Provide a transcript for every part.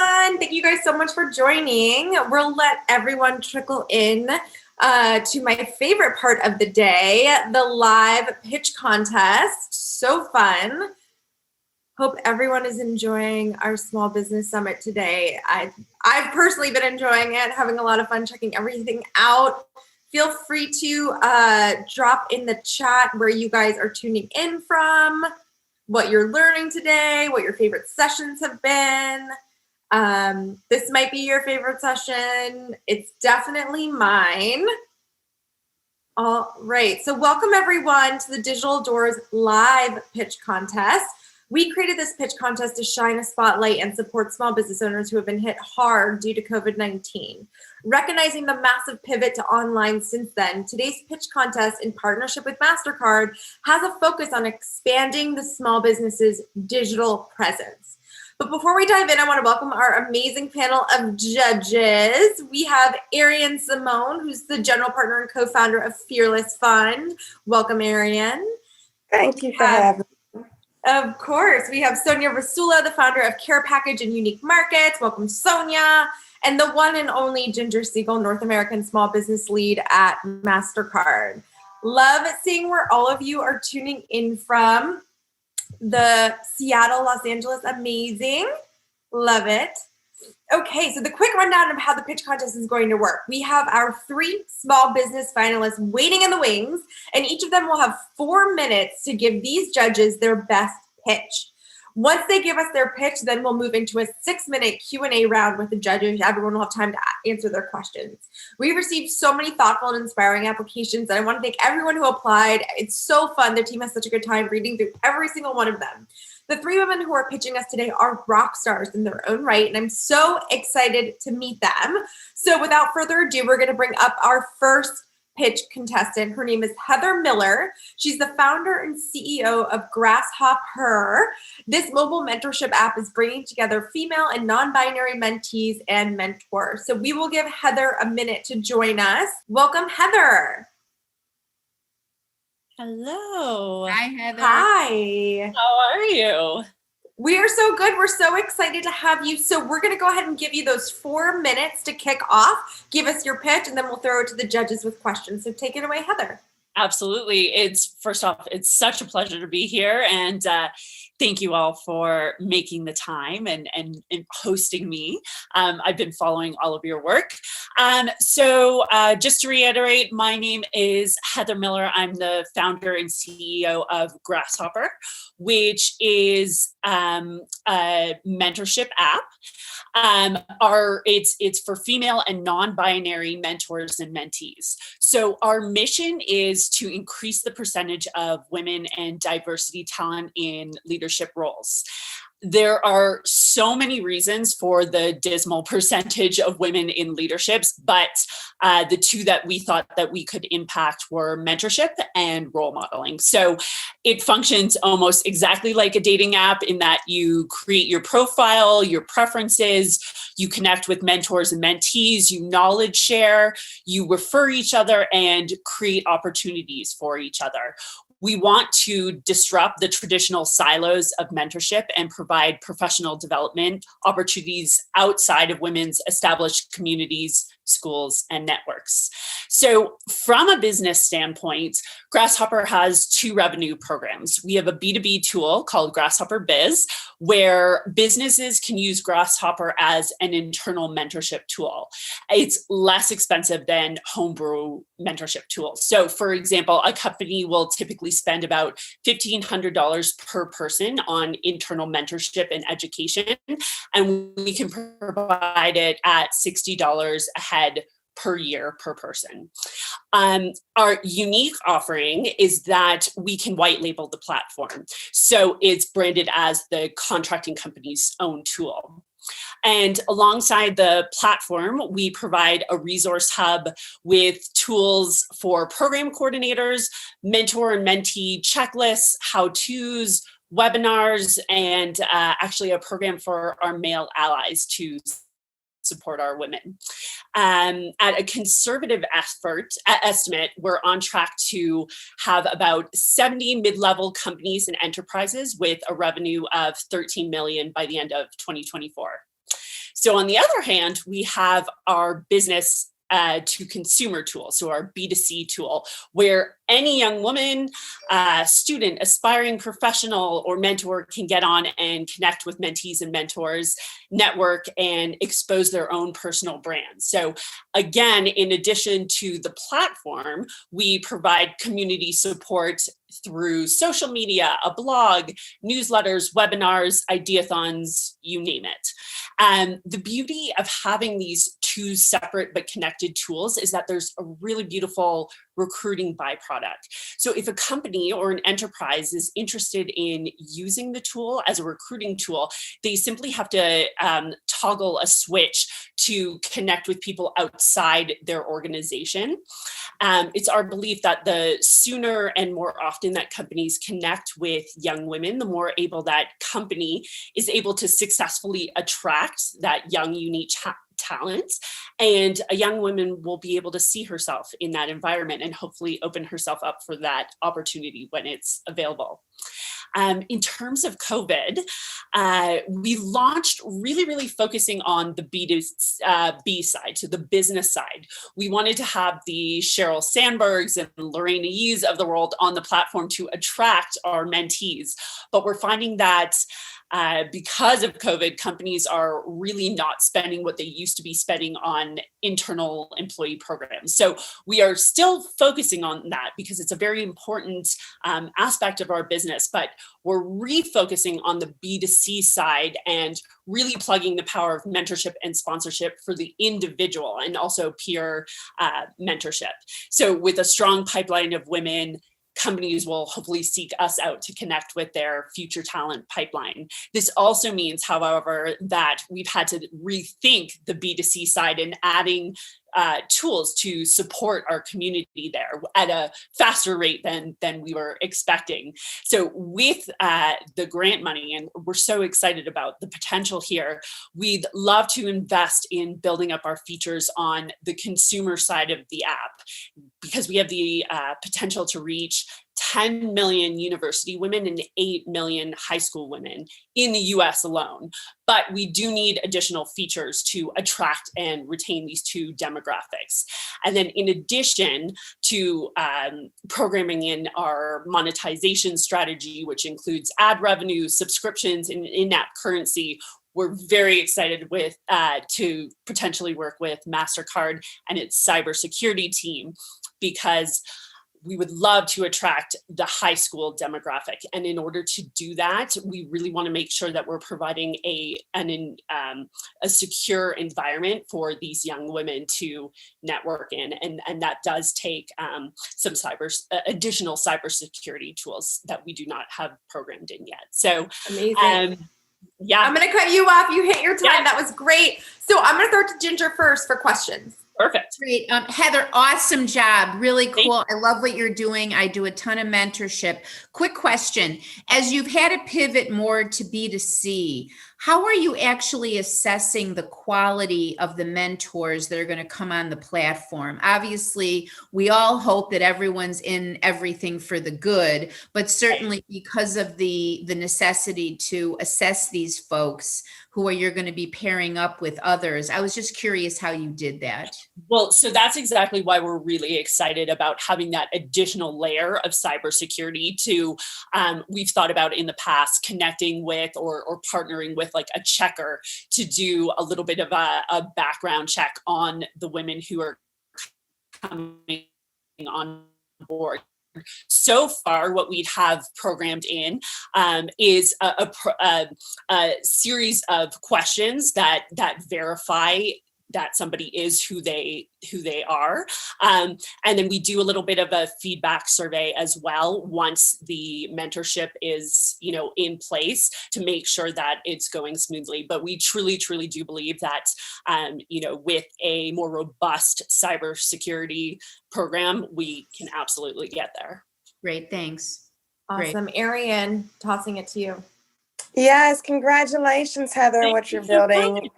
everyone. Thank you guys so much for joining. We'll let everyone trickle in to my favorite part of the day, the live pitch contest. So fun. Hope everyone is enjoying our small business summit today. I've personally been enjoying it, having a lot of fun checking everything out. Feel free to drop in the chat where you guys are tuning in from, what you're learning today, what your favorite sessions have been. This might be your favorite session. It's definitely mine. All right, so welcome everyone to the Digital Doors live pitch contest. We created this pitch contest to shine a spotlight and support small business owners who have been hit hard due to COVID-19. Recognizing the massive pivot to online since then, today's pitch contest in partnership with Mastercard has a focus on expanding the small business's digital presence. But before we dive in, I want to welcome our amazing panel of judges. We have Arian Simone, who's the general partner and co-founder of Fearless Fund. Welcome, Arian. Thank you for having me. Of course. We have Sonja Rasula, the founder of Care Package and Unique Markets. Welcome, Sonja. And the one and only Ginger Siegel, North American Small Business Lead at Mastercard. Love seeing where all of you are tuning in from. The Seattle, Los Angeles, amazing. Love it. Okay, so the quick rundown of how the pitch contest is going to work. We have our 3 small business finalists waiting in the wings, and each of them will have 4 minutes to give these judges their best pitch. Once they give us their pitch, then we'll move into a 6-minute Q&A round with the judges. Everyone will have time to answer their questions. We received so many thoughtful and inspiring applications, and I want to thank everyone who applied. It's so fun. The team has such a good time reading through every single one of them. The 3 women who are pitching us today are rock stars in their own right, and I'm so excited to meet them. So without further ado, we're going to bring up our first pitch contestant. Her name is Heather Miller. She's the founder and CEO of Grasshopper. This mobile mentorship app is bringing together female and non-binary mentees and mentors. So we will give Heather a minute to join us. Welcome, Heather. Hello. Hi, Heather. Hi. How are you? We are so good. We're so excited to have you. So we're going to go ahead and give you those 4 minutes to kick off. Give us your pitch, and then we'll throw it to the judges with questions. So take it away, Heather. Absolutely. First off, it's such a pleasure to be here. And thank you all for making the time and hosting me. I've been following all of your work. So just to reiterate, my name is Heather Miller. I'm the founder and CEO of Grasshopper, which is a mentorship app. It's for female and non-binary mentors and mentees. So our mission is to increase the percentage of women and diversity talent in leadership roles. There are so many reasons for the dismal percentage of women in leaderships, but the 2 that we thought that we could impact were mentorship and role modeling. So it functions almost exactly like a dating app in that you create your profile, your preferences, you connect with mentors and mentees, you knowledge share, you refer each other, and create opportunities for each other. We want to disrupt the traditional silos of mentorship and provide professional development opportunities outside of women's established communities, schools, and networks. So from a business standpoint, Grasshopper has 2 revenue programs. We have a B2B tool called Grasshopper Biz, where businesses can use Grasshopper as an internal mentorship tool. It's less expensive than homebrew mentorship tools. So for example, a company will typically spend about $1,500 per person on internal mentorship and education, and we can provide it at $60 a head per year per person. Our unique offering is that we can white label the platform. So it's branded as the contracting company's own tool. And alongside the platform, we provide a resource hub with tools for program coordinators, mentor and mentee checklists, how-tos, webinars, and actually a program for our male allies to support our women. At a conservative estimate, we're on track to have about 70 mid-level companies and enterprises with a revenue of $13 million by the end of 2024. So on the other hand, we have our business to consumer tool, so our B2C tool, where any young woman, student, aspiring professional, or mentor can get on and connect with mentees and mentors, network, and expose their own personal brands. So again, in addition to the platform, we provide community support through social media, a blog, newsletters, webinars, ideathons, you name it. The beauty of having these two separate but connected tools is that there's a really beautiful recruiting byproduct. So if a company or an enterprise is interested in using the tool as a recruiting tool, they simply have to toggle a switch to connect with people outside their organization. It's our belief that the sooner and more often that companies connect with young women, the more able that company is able to successfully attract that young, unique talent, and a young woman will be able to see herself in that environment and hopefully open herself up for that opportunity when it's available. In terms of COVID, we launched really focusing on the B2B side, so the business side. We wanted to have the Sheryl Sandbergs and Lorraine Yees of the world on the platform to attract our mentees, but we're finding that because of COVID, companies are really not spending what they used to be spending on internal employee programs. So we are still focusing on that because it's a very important aspect of our business, but we're refocusing on the B2C side and really plugging the power of mentorship and sponsorship for the individual and also peer mentorship. So with a strong pipeline of women, companies will hopefully seek us out to connect with their future talent pipeline. This also means, however, that we've had to rethink the B2C side and adding tools to support our community there at a faster rate than we were expecting. So with the grant money, and we're so excited about the potential here, we'd love to invest in building up our features on the consumer side of the app, because we have the potential to reach 10 million university women and 8 million high school women in the US alone. But we do need additional features to attract and retain these two demographics. And then in addition to programming in our monetization strategy, which includes ad revenue, subscriptions, and in-app currency, we're very excited with to potentially work with Mastercard and its cybersecurity team, because we would love to attract the high school demographic. And in order to do that, we really want to make sure that we're providing a secure environment for these young women to network in. And that does take some additional cybersecurity tools that we do not have programmed in yet. So amazing. Yeah. I'm going to cut you off. You hit your time. Yeah. That was great. So I'm going to throw it to Ginger first for questions. Perfect. Great. Heather, awesome job. Really cool. I love what you're doing. I do a ton of mentorship. Quick question. As you've had to pivot more to B2C, how are you actually assessing the quality of the mentors that are going to come on the platform? Obviously, we all hope that everyone's in everything for the good, but certainly because of the necessity to assess these folks who are you're going to be pairing up with others. I was just curious how you did that. Well, so that's exactly why we're really excited about having that additional layer of cybersecurity to, we've thought about in the past connecting with or partnering with like a checker to do a little bit of a background check on the women who are coming on board. So far, what we have programmed in is a series of questions that verify that somebody is who they are, and then we do a little bit of a feedback survey as well once the mentorship is in place to make sure that it's going smoothly. But we truly do believe that with a more robust cybersecurity program, we can absolutely get there. Great, thanks. Awesome. Great. Arian, tossing it to you. Yes, congratulations, Heather, on what you're building.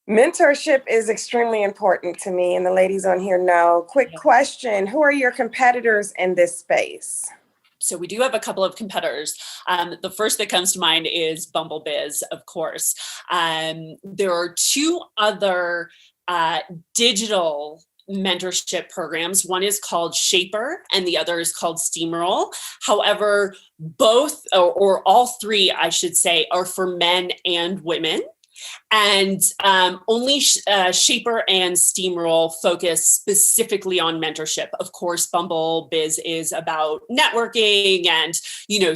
Mentorship is extremely important to me, and the ladies on here know. Quick question, who are your competitors in this space? So we do have a couple of competitors. The first that comes to mind is BumbleBiz, of course. There are two other digital mentorship programs. One is called Shaper and the other is called Steamroll. However, both or all three, I should say, are for men and women. And only Shaper and Steamroll focus specifically on mentorship. Of course, BumbleBiz is about networking and,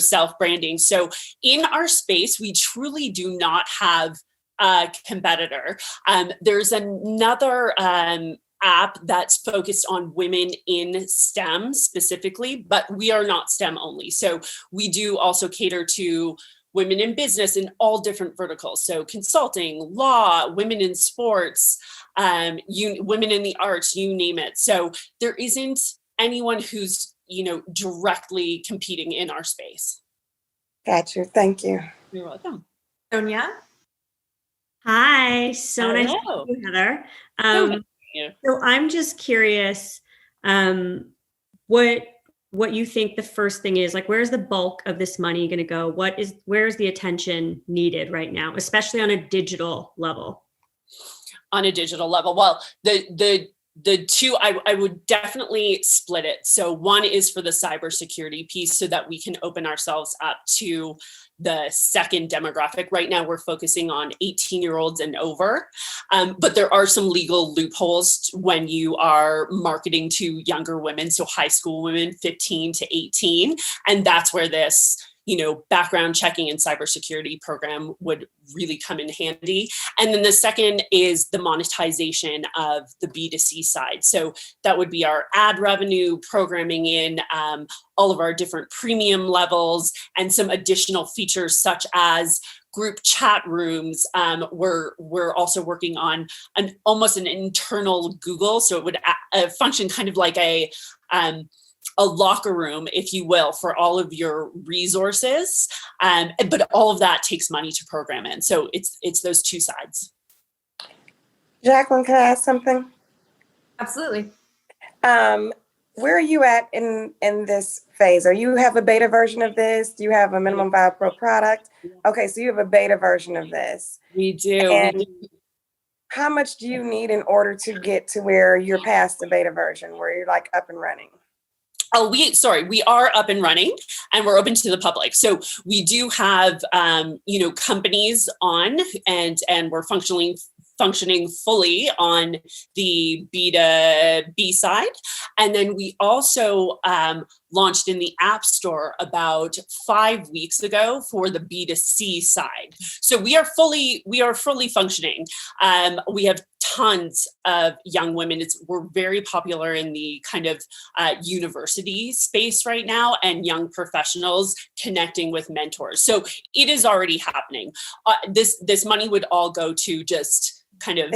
self-branding. So in our space, we truly do not have a competitor. There's another app that's focused on women in STEM specifically, but we are not STEM only. So we do also cater to women in business in all different verticals. So consulting, law, women in sports, women in the arts, you name it. So there isn't anyone who's, directly competing in our space. Got you. Thank you. You're welcome. Sonja? Hi, so nice to Hello. meet you, Heather. So nice to meet you. So I'm just curious, what you think the first thing is, like, where's the bulk of this money going to go? Where's the attention needed right now, especially on a digital level? On a digital level, well, the two, I would definitely split it. So one is for the cybersecurity piece so that we can open ourselves up to the second demographic. Right now, we're focusing on 18-year-olds and over, but there are some legal loopholes when you are marketing to younger women, so high school women, 15 to 18, and that's where this background checking and cybersecurity program would really come in handy. And then the second is the monetization of the B2C side. So that would be our ad revenue, programming in all of our different premium levels and some additional features such as group chat rooms. We're also working on almost an internal Google. So it would function kind of like a locker room, if you will, for all of your resources. But all of that takes money to program in. So it's those two sides. Jacqueline, can I ask something? Absolutely. Where are you at in this phase? You have a beta version of this? Do you have a minimum viable pro product? Okay, so you have a beta version of this. We do. And how much do you need in order to get to where you're past the beta version, where you're like up and running? We are up and running and we're open to the public. So we do have, companies on and we're functioning fully on the B2B side. And then we also launched in the App Store about 5 weeks ago for the B2C side. So we are fully functioning. We have tons of young women. We're very popular in the kind of university space right now and young professionals connecting with mentors. So it is already happening. This money would all go to just kind of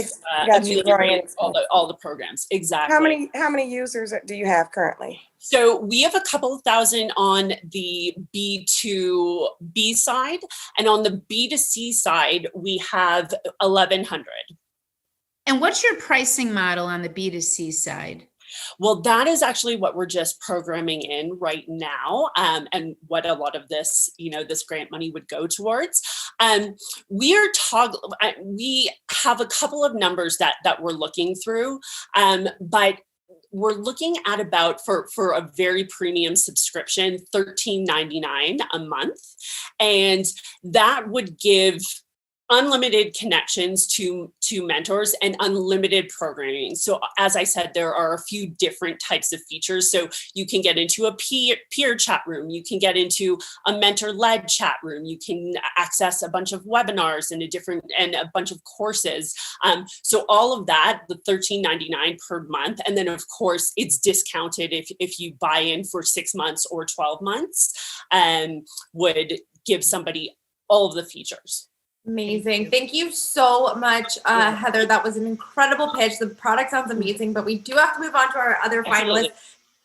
ameliorate all the programs. Exactly. How many users do you have currently? So we have a couple of thousand on the B2B side, and on the B2C side, we have 1,100. And what's your pricing model on the B2C side? Well, that is actually what we're just programming in right now, and what a lot of this, this grant money would go towards. We have a couple of numbers that we're looking through, but we're looking at about for a very premium subscription, $13.99 a month, and that would give unlimited connections to mentors and unlimited programming. So as I said, there are a few different types of features. So you can get into a peer chat room. You can get into a mentor-led chat room. You can access a bunch of webinars and a bunch of courses. So all of that, the $13.99 per month. And then of course it's discounted if you buy in for 6 months or 12 months, would give somebody all of the features. Amazing. Thank you so much, Heather. That was an incredible pitch. The product sounds amazing, but we do have to move on to our other finalists.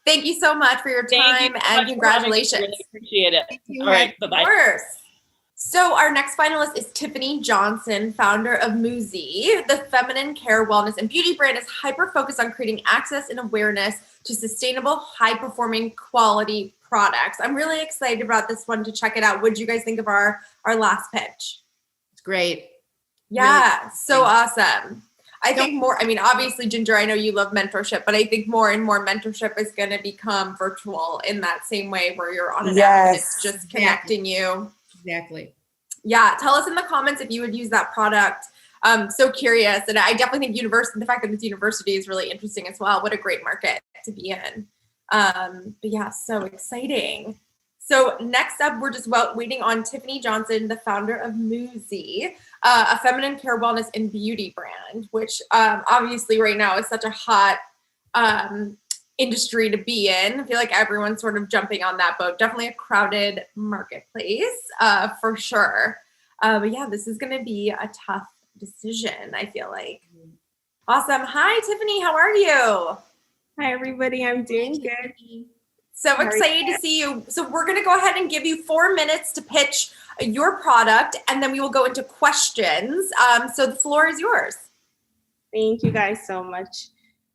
Thank you so much for your time and congratulations. Really appreciate it. Thank you. All right, bye-bye. So our next finalist is Tiffany Johnson, founder of Muzi. The feminine care, wellness, and beauty brand is hyper-focused on creating access and awareness to sustainable, high-performing, quality products. I'm really excited about this one to check it out. What did you guys think of our last pitch? It's great. Yeah, Really so awesome. I think more, I mean, obviously, Ginger, I know you love mentorship, but I think more and more mentorship is going to become virtual in that same way where you're on an app and it's just connecting you. Exactly. Yeah, tell us in the comments if you would use that product. So curious. And I definitely think the fact that it's university is really interesting as well. What a great market to be in. But yeah, so exciting. So next up, we're just waiting on Tiffany Johnson, the founder of Muzi, a feminine care, wellness, and beauty brand, which obviously right now is such a hot industry to be in. I feel like everyone's sort of jumping on that boat. Definitely a crowded marketplace for sure. But yeah, this is going to be a tough decision, I feel like. Awesome. Hi, Tiffany. How are you? Hi, everybody. I'm doing good. So excited to see you. So we're going to go ahead and give you 4 minutes to pitch your product, and then we will go into questions. So the floor is yours. Thank you guys so much.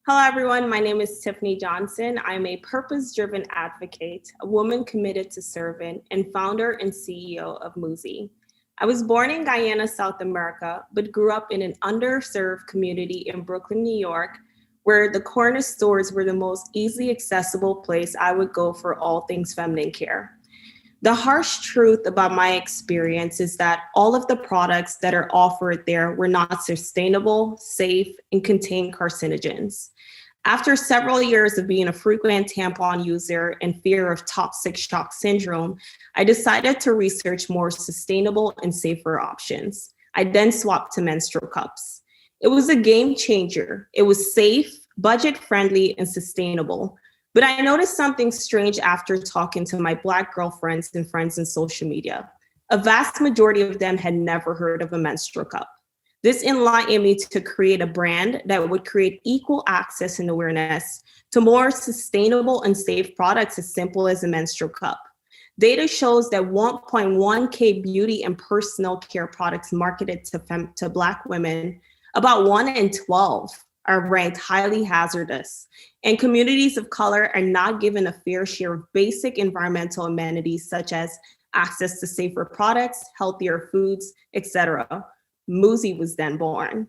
Hello, everyone. My name is Tiffany Johnson. I'm a purpose-driven advocate, a woman committed to serving, and founder and CEO of Muzi. I was born in Guyana, South America, but grew up in an underserved community in Brooklyn, New York, where the corner stores were the most easily accessible place I would go for all things feminine care. The harsh truth about my experience is that all of the products that are offered there were not sustainable, safe, and contained carcinogens. After several years of being a frequent tampon user and fear of toxic shock syndrome, I decided to research more sustainable and safer options. I then swapped to menstrual cups. It was a game changer. It was safe, budget-friendly, and sustainable. But I noticed something strange after talking to my Black girlfriends and friends on social media. A vast majority of them had never heard of a menstrual cup. This enlightened me to create a brand that would create equal access and awareness to more sustainable and safe products as simple as a menstrual cup. Data shows that 1.1K beauty and personal care products marketed to Black women, about 1 in 12 are ranked highly hazardous, and communities of color are not given a fair share of basic environmental amenities such as access to safer products, healthier foods, etc. Muzi was then born.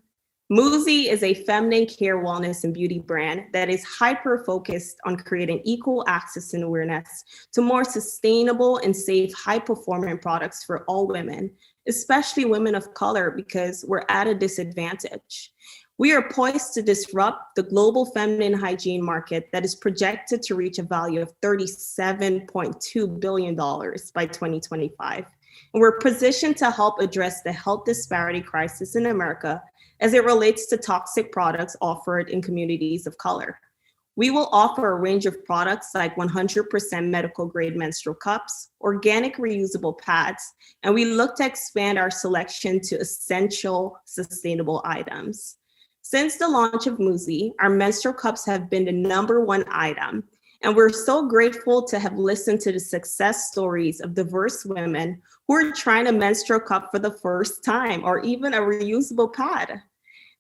Muzi is a feminine care, wellness, and beauty brand that is hyper-focused on creating equal access and awareness to more sustainable and safe, high-performing products for all women, especially women of color, because we're at a disadvantage. We are poised to disrupt the global feminine hygiene market that is projected to reach a value of $37.2 billion by 2025. And we're positioned to help address the health disparity crisis in America as it relates to toxic products offered in communities of color. We will offer a range of products like 100% medical grade menstrual cups, organic reusable pads, and we look to expand our selection to essential sustainable items. Since the launch of Muzi, our menstrual cups have been the #1 item, and we're so grateful to have listened to the success stories of diverse women who are trying a menstrual cup for the first time or even a reusable pad.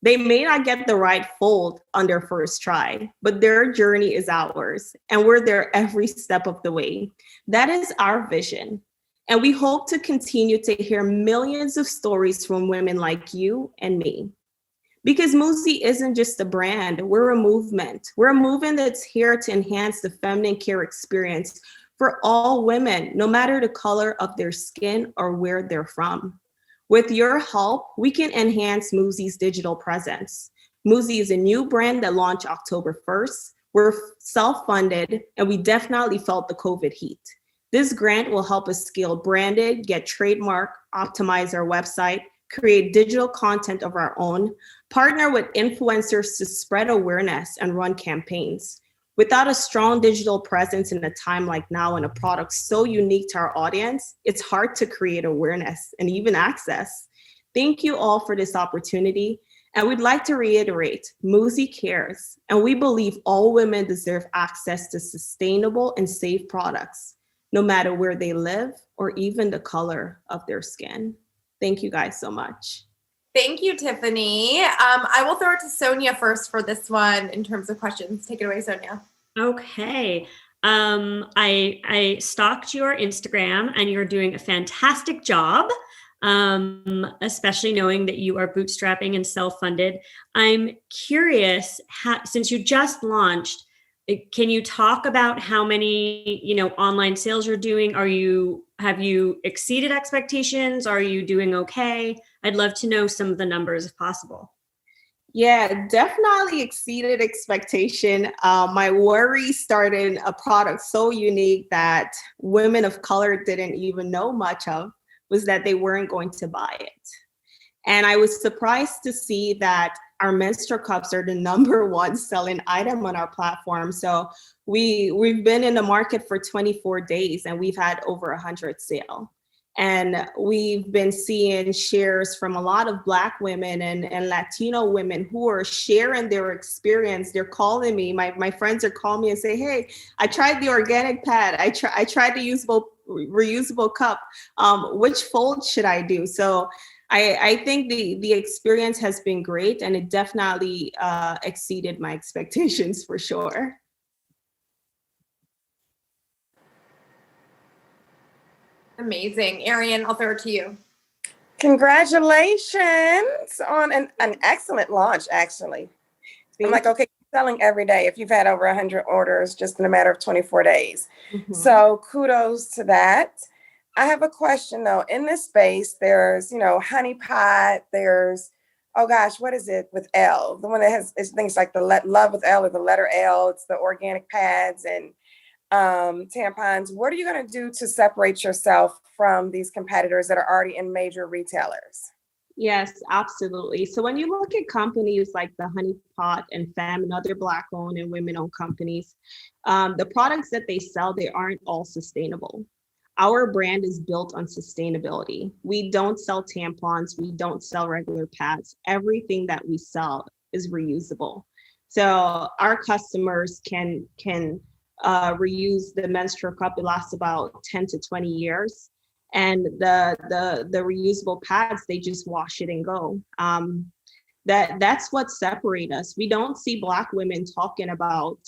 They may not get the right fold on their first try, but their journey is ours, and we're there every step of the way. That is our vision, and we hope to continue to hear millions of stories from women like you and me. Because Muzi isn't just a brand, we're a movement. We're a movement that's here to enhance the feminine care experience for all women, no matter the color of their skin or where they're from. With your help, we can enhance Muzi's digital presence. Muzi is a new brand that launched October 1st. We're self-funded, and we definitely felt the COVID heat. This grant will help us scale branded, get trademark, optimize our website, create digital content of our own, partner with influencers to spread awareness and run campaigns. Without a strong digital presence in a time like now and a product so unique to our audience, it's hard to create awareness and even access. Thank you all for this opportunity. And we'd like to reiterate, Muzi cares, and we believe all women deserve access to sustainable and safe products, no matter where they live or even the color of their skin. Thank you guys so much. Thank you, Tiffany. I will throw it to Sonja first for this one in terms of questions. Take it away, Sonja. Okay. I stalked your Instagram, and you're doing a fantastic job, especially knowing that you are bootstrapping and self-funded. I'm curious, since you just launched, can you talk about how many, online sales you're doing? Have you exceeded expectations? Are you doing okay? I'd love to know some of the numbers if possible. Yeah, definitely exceeded expectation. My worry started a product so unique that women of color didn't even know much of, was that they weren't going to buy it. And I was surprised to see that our menstrual cups are the #1 selling item on our platform. So we've been in the market for 24 days and we've had over 100 sales. And we've been seeing shares from a lot of Black women and Latino women who are sharing their experience. They're calling me. My friends are calling me and say, hey, I tried the organic pad. I tried the reusable cup. Which fold should I do? So I think the experience has been great, and it definitely exceeded my expectations for sure. Amazing. Arian, I'll throw it to you. Congratulations on an excellent launch, actually. I'm like, okay, selling every day if you've had over 100 orders just in a matter of 24 days. Mm-hmm. So kudos to that. I have a question though. In this space, there's, honey pot, there's, oh gosh, what is it with L? The one that has things like the love with L or the letter L, it's the organic pads and tampons. What are you going to do to separate yourself from these competitors that are already in major retailers? Yes, absolutely. So when you look at companies like the Honey Pot and Femme and other Black-owned and women-owned companies, the products that they sell, they aren't all sustainable. Our brand is built on sustainability. We don't sell tampons. We don't sell regular pads. Everything that we sell is reusable. So our customers can reuse the menstrual cup. It lasts about 10 to 20 years. And the reusable pads, they just wash it and go. That's what separates us. We don't see Black women talking about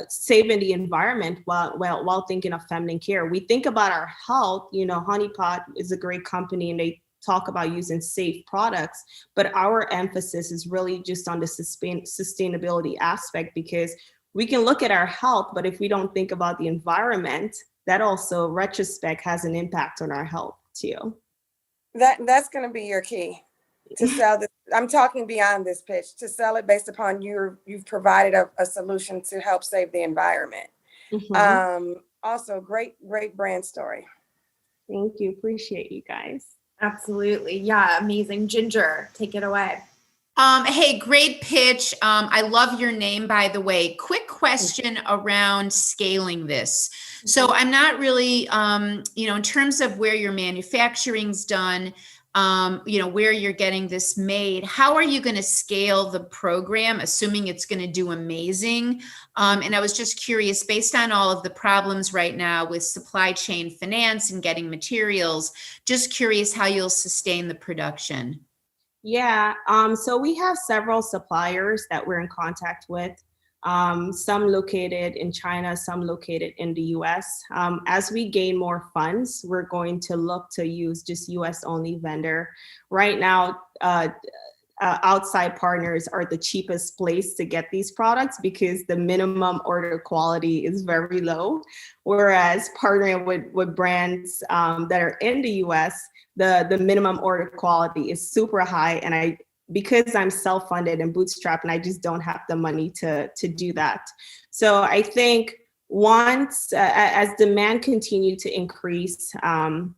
saving the environment while thinking of feminine care. We think about our health. Honey Pot is a great company and they talk about using safe products, but our emphasis is really just on the sustainability aspect, because we can look at our health, but if we don't think about the environment, that also retrospect has an impact on our health too. That's going to be your key to sell this. I'm talking beyond this pitch, to sell it based upon you've provided a solution to help save the environment. Mm-hmm. Also, great brand story. Thank you. Appreciate you guys. Absolutely. Yeah. Amazing. Ginger, take it away. Hey, great pitch. I love your name, by the way. Quick question around scaling this. So I'm not really, in terms of where your manufacturing's done, where you're getting this made, how are you going to scale the program, assuming it's going to do amazing? And I was just curious, based on all of the problems right now with supply chain finance and getting materials, just curious how you'll sustain the production. Yeah, so we have several suppliers that we're in contact with, some located in China, some located in the US. As we gain more funds, we're going to look to use just US only vendor. Right now, outside partners are the cheapest place to get these products because the minimum order quality is very low. Whereas partnering with brands that are in the US, the minimum order quality is super high. And because I'm self-funded and bootstrapped, and I just don't have the money to do that. So I think once, as demand continue to increase, and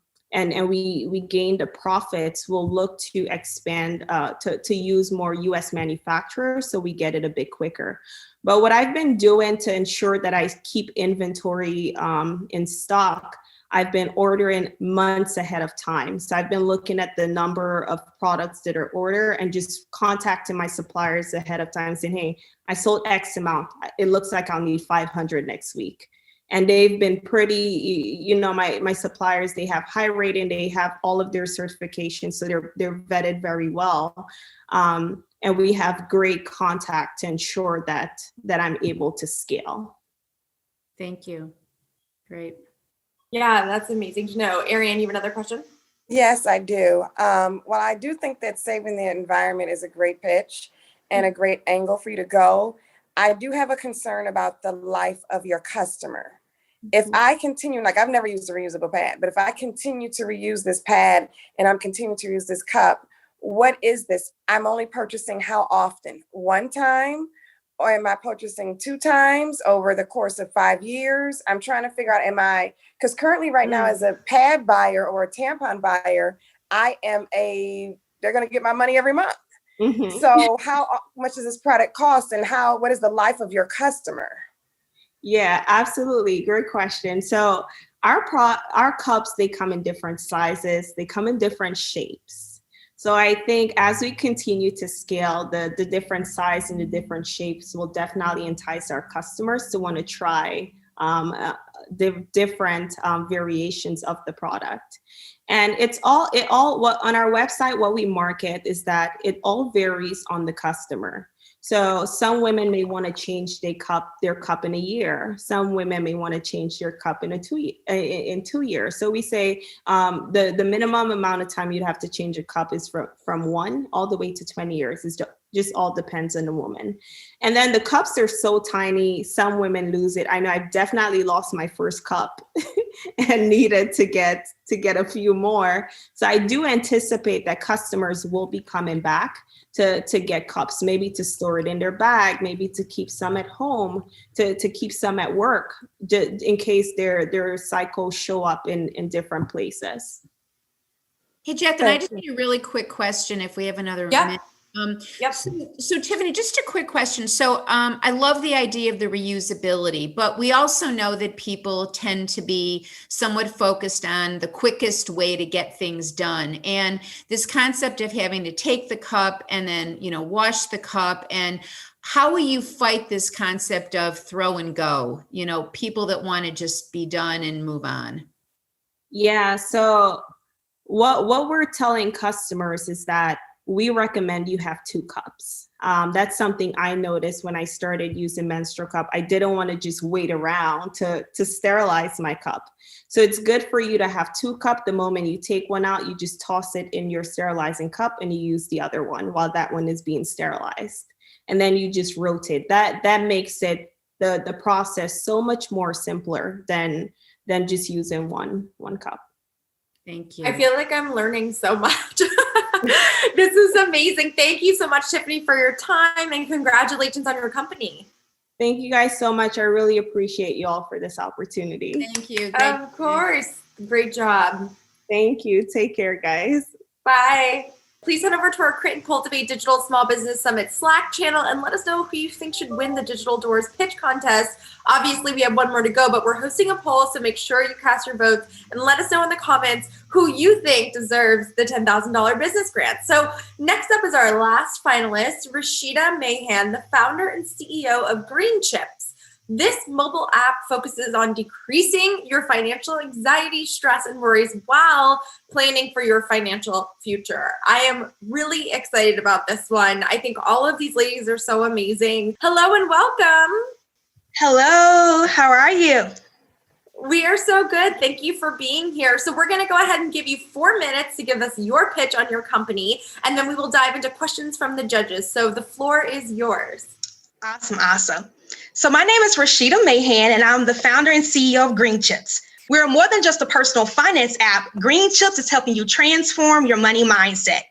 we gain the profits, we'll look to expand, to use more US manufacturers so we get it a bit quicker. But what I've been doing to ensure that I keep inventory in stock, I've been ordering months ahead of time. So I've been looking at the number of products that are ordered and just contacting my suppliers ahead of time saying, hey, I sold X amount. It looks like I'll need 500 next week. And they've been pretty, my suppliers, they have high rating, they have all of their certifications, so they're vetted very well. And we have great contact to ensure that I'm able to scale. Thank you. Great. Yeah, that's amazing to know. Arian, you have another question? Yes, I do. Well, I do think that saving the environment is a great pitch and a great angle for you to go. I do have a concern about the life of your customer. If I continue, like I've never used a reusable pad, but if I continue to reuse this pad and I'm continuing to use this cup, what is this? I'm only purchasing how often? One time? Or am I purchasing 2 times over the course of 5 years? I'm trying to figure out, because currently right now as a pad buyer or a tampon buyer, they're going to get my money every month. Mhm. So how much does this product cost and what is the life of your customer? Yeah, absolutely. Great question. So our cups, they come in different sizes. They come in different shapes. So I think as we continue to scale, the different size and the different shapes will definitely entice our customers to want to try the different variations of the product. And what on our website, what we market is that it all varies on the customer. So some women may want to change their cup in a year. Some women may want to change their cup in 2 years. So we say the minimum amount of time you'd have to change a cup is from 1 all the way to 20 years. It's just all depends on the woman. And then the cups are so tiny, some women lose it. I know I've definitely lost my first cup and needed to get a few more. So I do anticipate that customers will be coming back to get cups, maybe to store it in their bag, maybe to keep some at home, to keep some at work, in case their cycles show up in different places. Hey, Jeff, and I just need a really quick question if we have another minute. Yep. So Tiffany, just a quick question. So I love the idea of the reusability, but we also know that people tend to be somewhat focused on the quickest way to get things done. And this concept of having to take the cup and then, wash the cup, and how will you fight this concept of throw and go, people that want to just be done and move on? Yeah, so what we're telling customers is that we recommend you have 2 cups. That's something I noticed when I started using menstrual cup. I didn't want to just wait around to sterilize my cup. So it's good for you to have 2 cups. The moment you take one out, you just toss it in your sterilizing cup and you use the other one while that one is being sterilized. And then you just rotate. That makes it the process so much more simpler than just using one cup. Thank you. I feel like I'm learning so much. This is amazing. Thank you so much, Tiffany, for your time, and congratulations on your company. Thank you guys so much. I really appreciate you all for this opportunity. Thank you. Of course. Great job. Thank you. Take care, guys. Bye. Please head over to our Create and Cultivate Digital Small Business Summit Slack channel and let us know who you think should win the Digital Doors Pitch Contest. Obviously, we have one more to go, but we're hosting a poll, so make sure you cast your votes and let us know in the comments who you think deserves the $10,000 business grant. So next up is our last finalist, Rasula Mahan, the founder and CEO of Green Chips. This mobile app focuses on decreasing your financial anxiety, stress, and worries while planning for your financial future. I am really excited about this one. I think all of these ladies are so amazing. Hello and welcome. Hello, how are you? We are so good. Thank you for being here. So we're going to go ahead and give you 4 minutes to give us your pitch on your company, and then we will dive into questions from the judges. So the floor is yours. Awesome. So my name is Rasula Mahan, and I'm the founder and CEO of Green Chips. We're more than just a personal finance app. Green Chips is helping you transform your money mindset.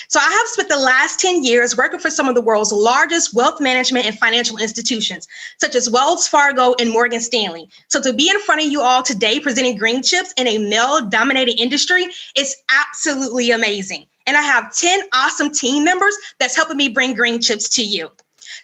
So I have spent the last 10 years working for some of the world's largest wealth management and financial institutions, such as Wells Fargo and Morgan Stanley. So to be in front of you all today presenting Green Chips in a male-dominated industry is absolutely amazing. And I have 10 awesome team members that's helping me bring Green Chips to you.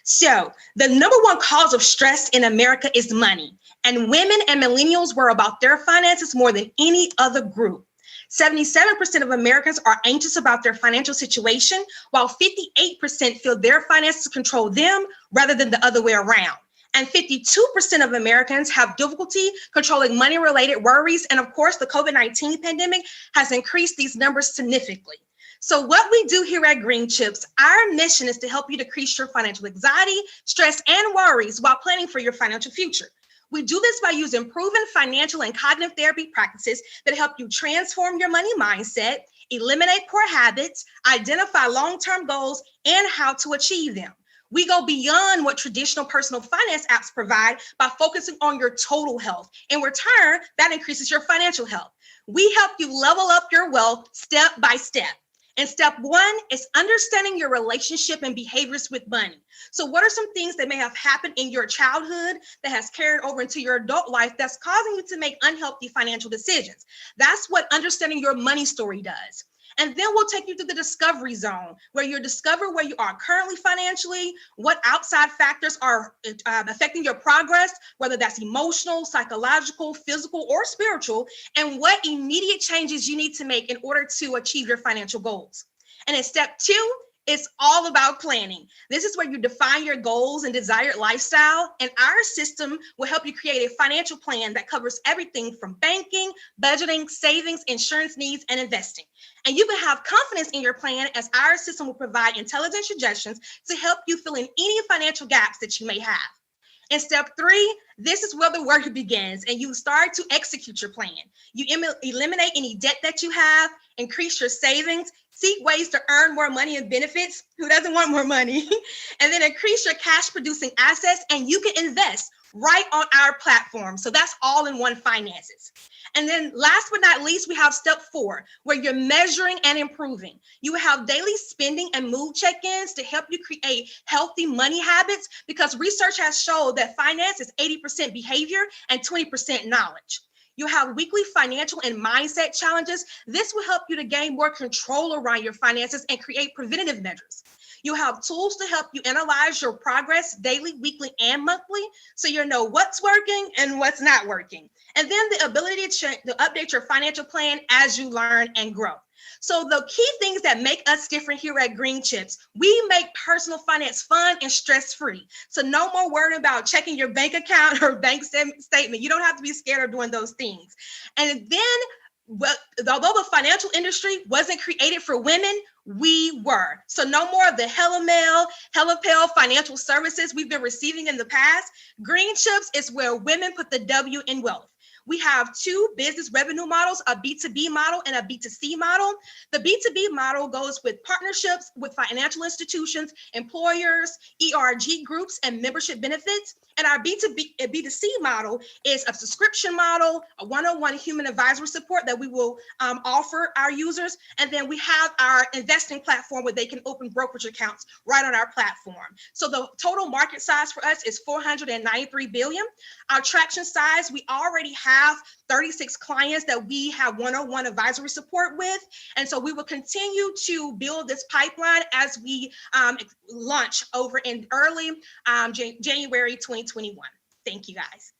So the number one cause of stress in America is money. And women and millennials worry about their finances more than any other group. 77% of Americans are anxious about their financial situation, while 58% feel their finances control them rather than the other way around. And 52% of Americans have difficulty controlling money-related worries. And of course, the COVID-19 pandemic has increased these numbers significantly. So what we do here at Green Chips, our mission is to help you decrease your financial anxiety, stress, and worries while planning for your financial future. We do this by using proven financial and cognitive therapy practices that help you transform your money mindset, eliminate poor habits, identify long-term goals, and how to achieve them. We go beyond what traditional personal finance apps provide by focusing on your total health. In return, that increases your financial health. We help you level up your wealth step by step. And step one is understanding your relationship and behaviors with money. So what are some things that may have happened in your childhood that has carried over into your adult life that's causing you to make unhealthy financial decisions? That's what understanding your money story does. And then we'll take you to the discovery zone, where you discover where you are currently financially, what outside factors are affecting your progress, whether that's emotional, psychological, physical, or spiritual, and what immediate changes you need to make in order to achieve your financial goals. And in step two, it's all about planning. This is where you define your goals and desired lifestyle, and our system will help you create a financial plan that covers everything from banking, budgeting, savings, insurance needs, and investing. And you can have confidence in your plan, as our system will provide intelligent suggestions to help you fill in any financial gaps that you may have. In step three, this is where the work begins, and you start to execute your plan. You eliminate any debt that you have, increase your savings, seek ways to earn more money and benefits. Who doesn't want more money? And then increase your cash producing assets, and you can invest right on our platform. So that's all-in-one finances. And then last but not least, we have step four, where you're measuring and improving. You have daily spending and mood check-ins to help you create healthy money habits, because research has shown that finance is 80% behavior and 20% knowledge. You have weekly financial and mindset challenges. This will help you to gain more control around your finances and create preventative measures. You have tools to help you analyze your progress daily, weekly, and monthly, so you know what's working and what's not working. And then the ability to update your financial plan as you learn and grow. So the key things that make us different here at Green Chips, we make personal finance fun and stress-free. So no more worrying about checking your bank account or bank statement. You don't have to be scared of doing those things. And then, although the financial industry wasn't created for women, we were. So no more of the hella pale financial services we've been receiving in the past. Green Chips is where women put the W in wealth. We have two business revenue models, a B2B model and a B2C model. The B2B model goes with partnerships with financial institutions, employers, ERG groups, and membership benefits. And our B2C model is a subscription model, a one-on-one human advisory support that we will offer our users. And then we have our investing platform where they can open brokerage accounts right on our platform. So the total market size for us is $493 billion. Our traction size, we already have 36 clients that we have one-on-one advisory support with. And so we will continue to build this pipeline as we launch over in early January 2021. Thank you, guys.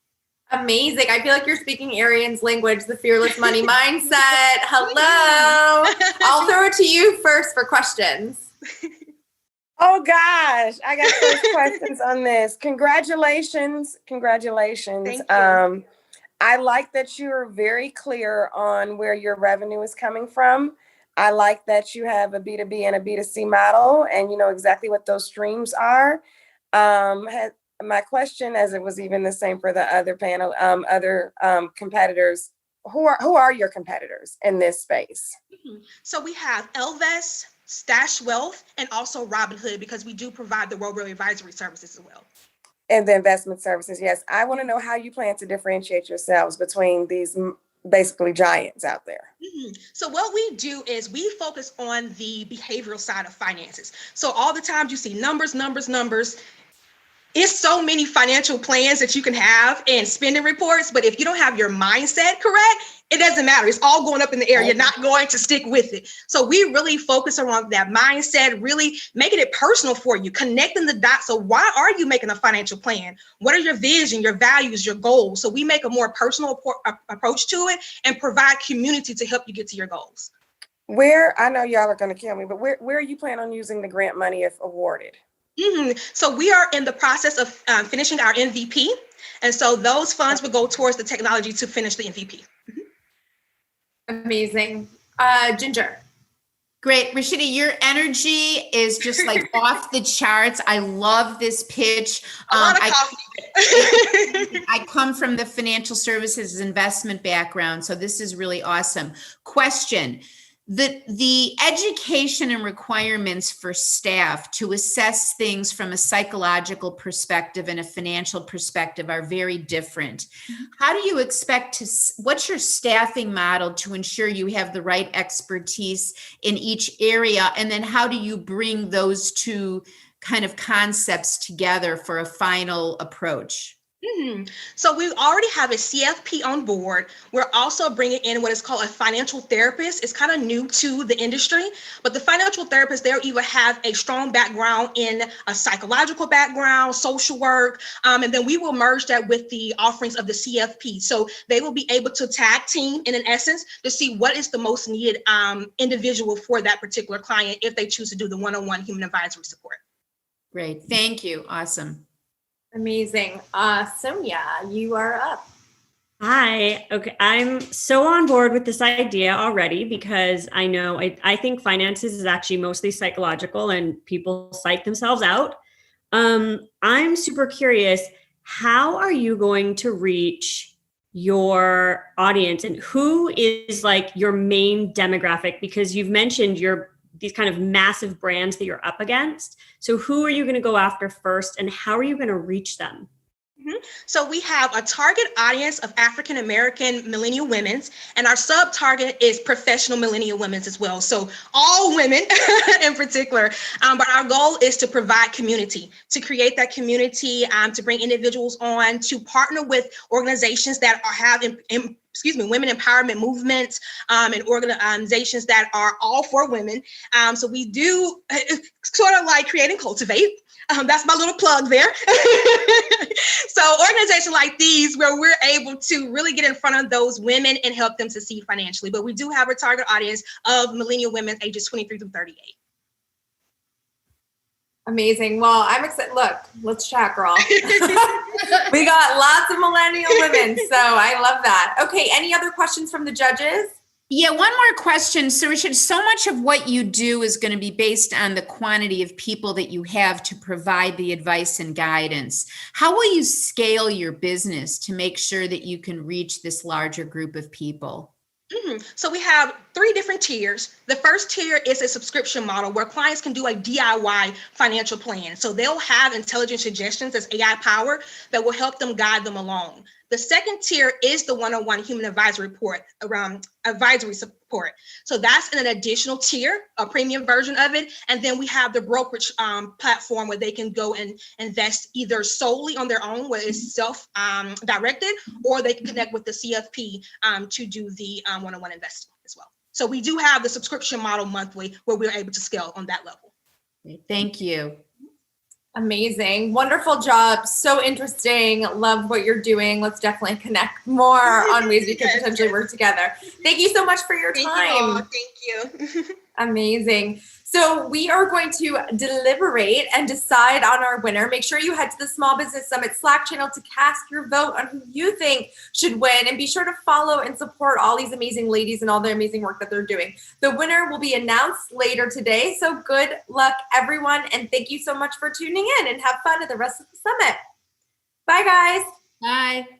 Amazing. I feel like you're speaking Arian's language, the fearless money mindset. Hello. I'll throw it to you first for questions. Oh gosh, I got first questions on this. Congratulations. Thank you. I like that you're very clear on where your revenue is coming from. I like that you have a B2B and a B2C model, and you know exactly what those streams are. My question, as it was even the same for the other panel, competitors, who are your competitors in this space? So we have Elvest, Stash Wealth, and also Robinhood, because we do provide the robo advisory services as well. And the investment services, yes. I want to know how you plan to differentiate yourselves between these basically giants out there. So what we do is we focus on the behavioral side of finances. So all the times you see numbers. It's so many financial plans that you can have and spending reports, but if you don't have your mindset correct, it doesn't matter. It's all going up in the air. You're not going to stick with it. So we really focus around that mindset, really making it personal for you, connecting the dots. So why are you making a financial plan? What are your vision, your values, your goals? So we make a more personal approach to it and provide community to help you get to your goals. I know y'all are going to kill me, but where are you planning on using the grant money if awarded? So we are in the process of finishing our MVP. And so those funds will go towards the technology to finish the MVP. Amazing. Ginger. Great. Rashida, your energy is just like off the charts. I love this pitch. A lot of coffee. I come from the financial services investment background, so this is really awesome. Question. The education and requirements for staff to assess things from a psychological perspective and a financial perspective are very different. How do you expect what's your staffing model to ensure you have the right expertise in each area? And then how do you bring those two kind of concepts together for a final approach? So we already have a CFP on board. We're also bringing in what is called a financial therapist. It's kind of new to the industry, but the financial therapist, they'll either have a strong background in a psychological background, social work, and then we will merge that with the offerings of the CFP. So they will be able to tag team in essence to see what is the most needed individual for that particular client if they choose to do the one-on-one human advisory support. Great. Thank you. Awesome. Amazing. Sonja, you are up. Hi. Okay. I'm so on board with this idea already because I know I think finances is actually mostly psychological and people psych themselves out. I'm super curious, how are you going to reach your audience and who is like your main demographic? Because you've mentioned these kind of massive brands that you're up against. So who are you going to go after first and how are you going to reach them? So we have a target audience of African-American millennial women, and our sub-target is professional millennial women as well. So all women in particular, but our goal is to provide community, to create that community, to bring individuals on, to partner with organizations that have women empowerment movements and organizations that are all for women. So we do sort of like create and cultivate. That's my little plug there. So organizations like these where we're able to really get in front of those women and help them succeed financially. But we do have a target audience of millennial women ages 23 through 38. Amazing. Well, I'm excited. Look, let's chat, girl. We got lots of millennial women, so I love that. Okay, any other questions from the judges? Yeah, one more question. So Richard, so much of what you do is going to be based on the quantity of people that you have to provide the advice and guidance. How will you scale your business to make sure that you can reach this larger group of people? So we have 3 different tiers. The first tier is a subscription model where clients can do a DIY financial plan. So they'll have intelligent suggestions as AI power that will help them guide them along. The second tier is the one-on-one human advisory support. So that's an additional tier, a premium version of it. And then we have the brokerage platform where they can go and invest either solely on their own, where it's self-directed, or they can connect with the CFP to do the one-on-one investing as well. So we do have the subscription model monthly where we're able to scale on that level. Thank you. Amazing. Wonderful job. So interesting. Love what you're doing. Let's definitely connect more on ways we can potentially work together. Thank you so much for your time. Thank you. Amazing. So we are going to deliberate and decide on our winner. Make sure you head to the Small Business Summit Slack channel to cast your vote on who you think should win, and be sure to follow and support all these amazing ladies and all the amazing work that they're doing. The winner will be announced later today. So good luck, everyone. And thank you so much for tuning in, and have fun at the rest of the summit. Bye, guys. Bye.